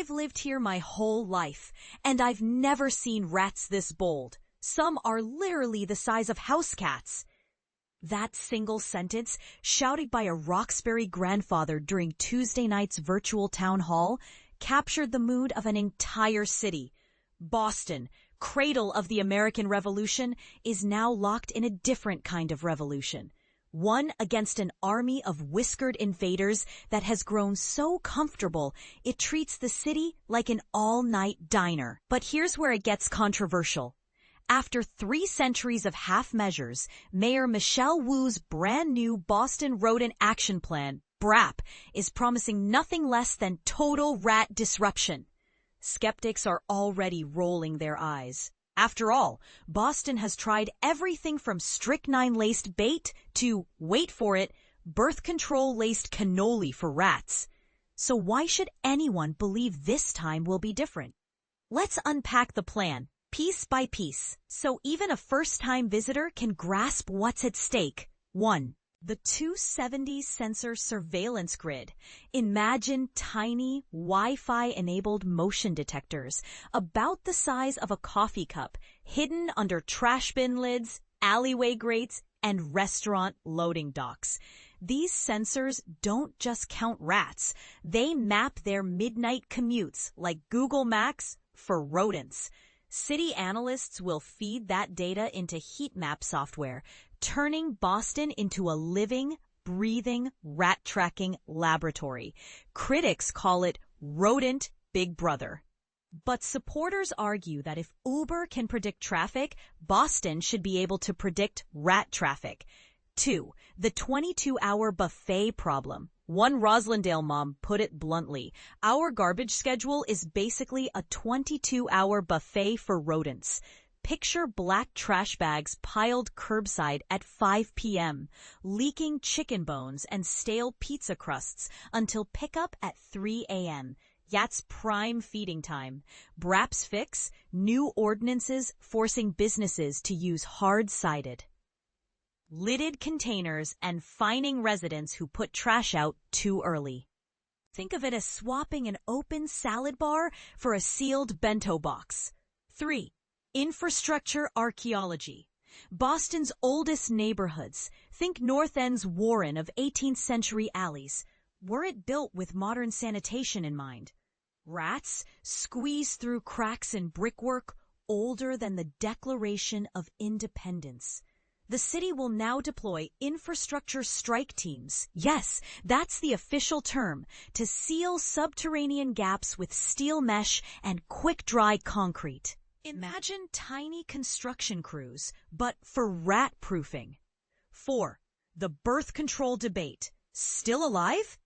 I've lived here my whole life, and I've never seen rats this bold. Some are literally the size of house cats. That single sentence, shouted by a Roxbury grandfather during Tuesday night's virtual town hall, captured the mood of an entire city. Boston, cradle of the American Revolution, is now locked in a different kind of revolution. One against an army of whiskered invaders that has grown so comfortable it treats the city like an all-night diner. But here's where it gets controversial. After 3 centuries of half measures, Mayor Michelle Wu's brand new Boston Rodent Action Plan, BRAP, is promising nothing less than total rat disruption. Skeptics are already rolling their eyes. After all, Boston has tried everything from strychnine-laced bait to, wait for it, birth control-laced cannoli for rats. So why should anyone believe this time will be different? Let's unpack the plan, piece by piece, so even a first-time visitor can grasp what's at stake. 1. The 270 sensor surveillance grid. Imagine tiny Wi-Fi-enabled motion detectors, about the size of a coffee cup, hidden under trash bin lids, alleyway grates, and restaurant loading docks. These sensors don't just count rats. They map their midnight commutes, like Google Maps, for rodents. City analysts will feed that data into heat map software, turning Boston into a living, breathing, rat-tracking laboratory. Critics call it rodent Big Brother. But supporters argue that if Uber can predict traffic, Boston should be able to predict rat traffic. 2. The 22-hour buffet problem. One Roslindale mom put it bluntly, our garbage schedule is basically a 22-hour buffet for rodents. Picture black trash bags piled curbside at 5 p.m., leaking chicken bones and stale pizza crusts until pickup at 3 a.m. That's prime feeding time. BRAP's fix, new ordinances forcing businesses to use hard-sided, lidded containers and fining residents who put trash out too early. Think of it as swapping an open salad bar for a sealed bento box. 3. Infrastructure archaeology. Boston's oldest neighborhoods, think North End's Warren of 18th century alleys, weren't built with modern sanitation in mind. Rats squeeze through cracks in brickwork older than the Declaration of Independence. The city will now deploy infrastructure strike teams. Yes, that's the official term, to seal subterranean gaps with steel mesh and quick-dry concrete. Imagine tiny construction crews, but for rat-proofing. 4. The birth control debate. Still alive?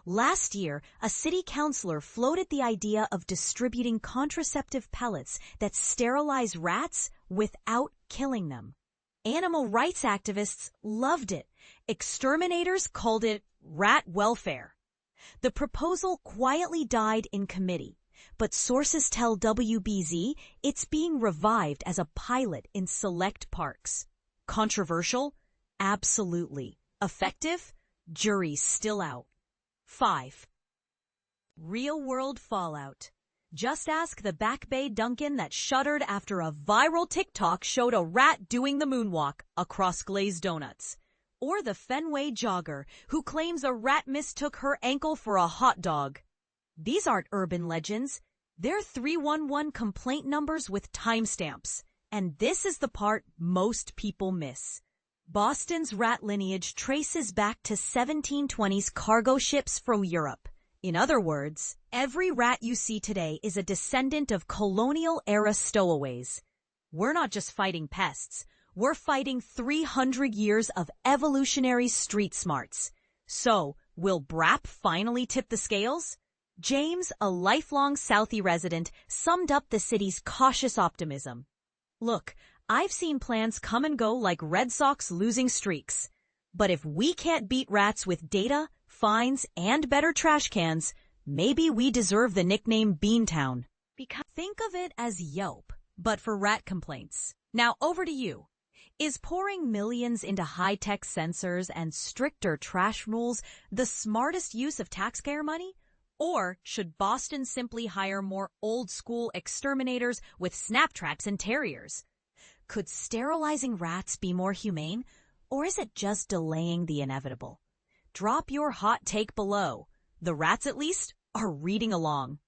Last year, a city councilor floated the idea of distributing contraceptive pellets that sterilize rats without killing them. Animal rights activists loved it. Exterminators called it rat welfare. The proposal quietly died in committee. But sources tell WBZ it's being revived as a pilot in select parks. Controversial? Absolutely. Effective? Jury's still out. 5. Real-world fallout. Just ask the Back Bay Dunkin' that shuttered after a viral TikTok showed a rat doing the moonwalk across glazed donuts. Or the Fenway jogger who claims a rat mistook her ankle for a hot dog. These aren't urban legends. They're 311 complaint numbers with timestamps. And this is the part most people miss. Boston's rat lineage traces back to 1720s cargo ships from Europe. In other words, every rat you see today is a descendant of colonial-era stowaways. We're not just fighting pests. We're fighting 300 years of evolutionary street smarts. So, will BRAP finally tip the scales? James, a lifelong Southie resident, summed up the city's cautious optimism. Look, I've seen plans come and go like Red Sox losing streaks. But if we can't beat rats with data, fines, and better trash cans, maybe we deserve the nickname Beantown. Think of it as Yelp, but for rat complaints. Now over to you. Is pouring millions into high-tech sensors and stricter trash rules the smartest use of taxpayer money? Or should Boston simply hire more old-school exterminators with snap tracks and terriers? Could sterilizing rats be more humane, or is it just delaying the inevitable? Drop your hot take below. The rats, at least, are reading along.